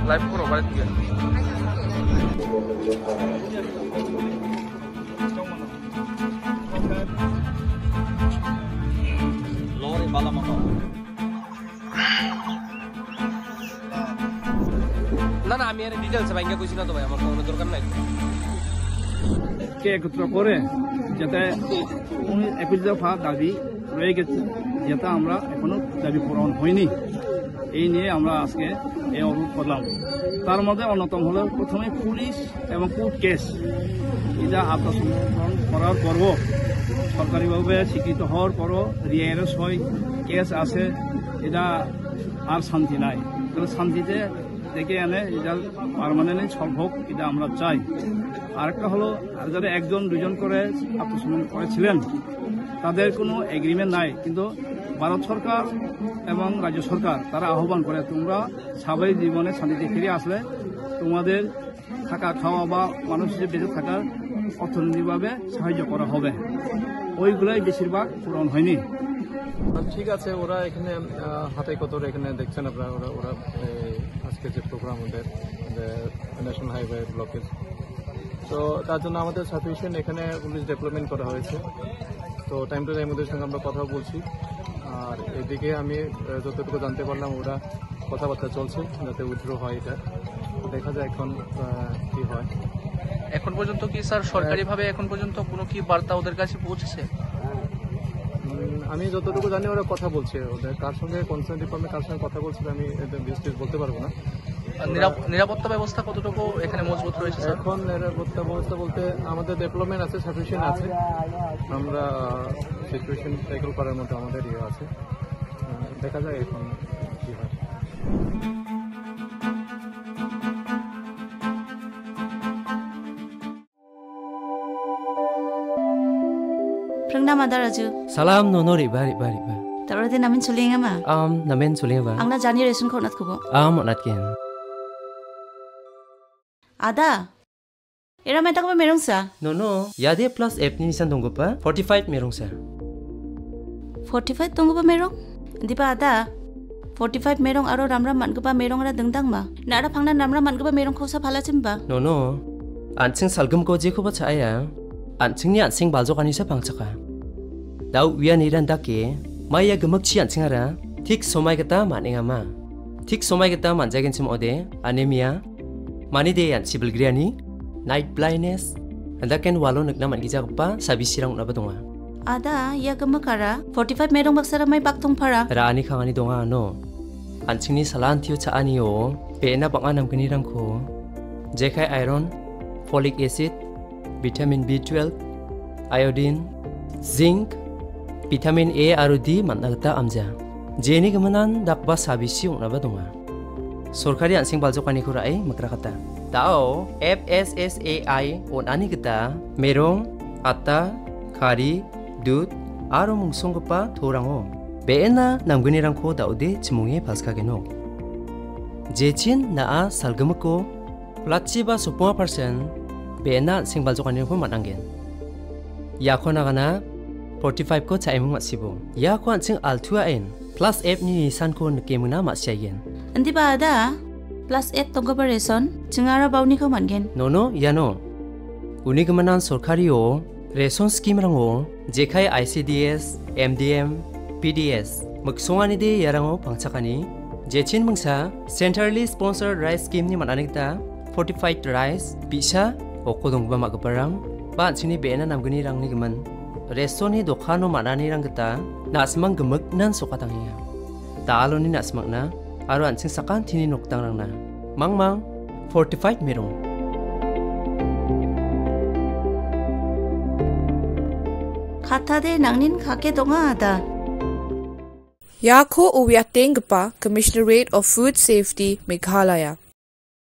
Live pro balik dia. Lori bala motor. না আমি এর ডিটেইলস ভাইঙ্গা কইছি না তো ভাই আমার কোনো দরকার নাই কে একত্র করে যাতে 21 দফা দাবি রয়ে গেছে যেটা আমরা এখনো দাবি পূরণ হয়নি এই নিয়ে আমরা আজকে এই অবরোধ করলাম তার মধ্যে অন্যতম হলো প্রথমে পুলিশ এবং কোর্ট কেস এটা আত্মসমর্পণ করার পর্ব সরকারিভাবে স্বীকৃত হওয়ার পরও রিয়ারেস হয় কেস আছে এটা আর শান্তি নাই শান্তিতে দেখে এনে এটা পার্মানেন্ট সলভ হোক এটা আমরা চাই আরেকটা হলো যারা একজন দুজন করে আত্মসমর্পণ করেছিলেন তাদের কোনো এগ্রিমেন্ট নাই কিন্তু ভারত সরকার এবং রাজ্য সরকার তারা আহ্বান করে তোমরা স্বাভাবিক জীবনে শান্তিতে ফিরে আসলে তোমাদের থাকা খাওয়া বা মানুষ হিসেবে বেঁচে থাকার অর্থনৈতিকভাবে সাহায্য করা হবে ওইগুলাই বেশিরভাগ পূরণ হয়নি ঠিক আছে ওরা এখানে হাতে কতর এখানে দেখছেন আপনারা ওরা আজকে যে প্রোগ্রাম ওদের ন্যাশনাল হাইওয়ে ব্লকেজ তো তার জন্য আমাদের সাফিসিয়েন্ট এখানে পুলিশ ডেভেলপমেন্ট করা হয়েছে তো টাইম টু টাইম ওদের সঙ্গে আমরা কথা বলছি আর এদিকে আমি যতটুকু জানতে পারলাম ওরা কথাবার্তা চলছে যাতে উইথড্র হয় এটা দেখা যায় এখন কি হয় এখন পর্যন্ত কি স্যার সরকারিভাবে এখন পর্যন্ত কোনো কি বার্তা ওদের কাছে পৌঁছেছে আমি যতটুকু জানি ওরা কথা বলছে ওদের কার সঙ্গে কনসার্ন ডিপার্টমেন্ট কার সঙ্গে কথা বলছে আমি বিস্তারিত বলতে পারবো না নিরাপত্তা ব্যবস্থা কতটুকু এখানে মজবুত রয়েছে এখন নিরাপত্তা ব্যবস্থা বলতে আমাদের ডেভেলপমেন্ট আছে সাফিসিয়েন্ট আছে আমরা সিচুয়েশন ট্যাকল করার মতো আমাদের ইয়ে আছে দেখা যায় এখন কি হয় Prangnam Ada Raju. Salam nono riba. Tarode namin sulinga ma. Namen sulinga ba. Angna jani resun ko nat kubo. Monat ken. Ada. Era meta ko merong sa. No. Yade plus F ni nisan tunggu pa 45 merong sa. 45 tunggu pa merong. Di pa ada. 45 merong aro ramram man ko pa merong ra dengdang ma. Nara phangna ramram man ko pa merong khosa phala chimba. No. Anching salgum ko je ko ba chaya. Anching ni anching baljo kani sa pangchaka. Dau wiya niran dake maya gemak chi anching ara thik somai kata maninga ma. Thik somai kata manjagen chim ode anemia mani de an sibil griani night blindness andaken walo nakna man gija pa sabi sirang na badonga. Ada ya gemakara 45 merong baksara mai baktong para. Rani khangani donga no. Anching ni salan thiu cha ani o pe na banga nam kini rang ko jekai iron folic acid vitamin B12 iodine zinc vitamin A aru D managta amja jeni gamanan dakba sabisi unaba donga sorkari ansing baljokani kurai makrakata tao FSSAI onani kita merong ata khari dud aro mungsongpa thorango beena namguni rangko daude chimunge paskageno jechin naa salgamko plachiba 15% beena singbaljokani ko manangen yakona gana 45 ko chaimung masibo ya ko anching altua en plus f ni san ko nakemuna masyayen Andi ba ada plus 8 tonggo reson chingara bauni ko mangen no yano uni gamanan sorkari o reson scheme rango jekai ICDS MDM PDS maksongani de yarango pangchakani jechin mungsa centrally sponsored rice scheme ni mananigta fortified rice bisa okodongba magaparang ba chini bena namguni rangni gaman Resoni dokano manani rang kita nasmang gemek nan sokatangiya. Taloni nasmak na aro ansing sakan tini noktang rang na. Mang 45 merong. Kata de nangnin kake donga ada. Yako Uwyatengpa Commissionerate of Food Safety Meghalaya.